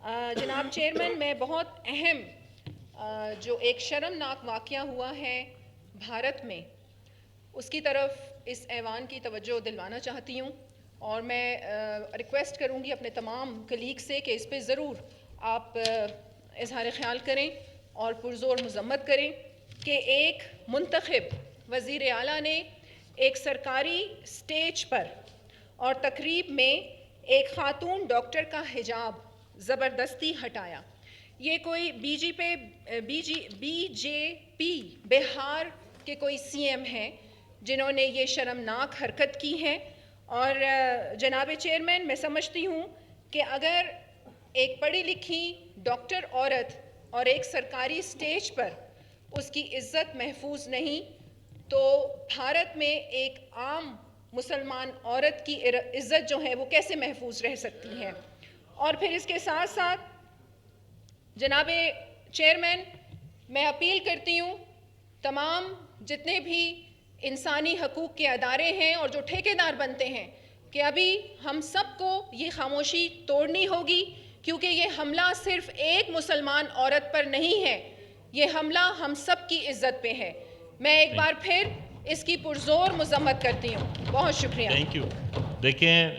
جناب چیئرمین، میں بہت اہم جو ایک شرمناک واقعہ ہوا ہے بھارت میں اس کی طرف اس ایوان کی توجہ دلوانا چاہتی ہوں، اور میں ریکویسٹ کروں گی اپنے تمام کلیگ سے کہ اس پہ ضرور آپ اظہار خیال کریں اور پرزور مذمت کریں کہ ایک منتخب وزیر اعلیٰ نے ایک سرکاری سٹیج پر اور تقریب میں ایک خاتون ڈاکٹر کا حجاب زبردستی ہٹایا۔ یہ کوئی بی جے پی بہار کے کوئی سی ایم ہیں جنہوں نے یہ شرمناک حرکت کی ہے، اور جناب چیئرمین، میں سمجھتی ہوں کہ اگر ایک پڑھی لکھی ڈاکٹر عورت اور ایک سرکاری سٹیج پر اس کی عزت محفوظ نہیں تو بھارت میں ایک عام مسلمان عورت کی عزت جو ہے وہ کیسے محفوظ رہ سکتی ہے۔ اور پھر اس کے ساتھ ساتھ جناب چیئرمین، میں اپیل کرتی ہوں تمام جتنے بھی انسانی حقوق کے ادارے ہیں اور جو ٹھیکیدار بنتے ہیں کہ ابھی ہم سب کو یہ خاموشی توڑنی ہوگی، کیونکہ یہ حملہ صرف ایک مسلمان عورت پر نہیں ہے، یہ حملہ ہم سب کی عزت پہ ہے۔ میں ایک بار پھر اس کی پرزور مذمت کرتی ہوں۔ بہت شکریہ۔ Thank you. دیکھیں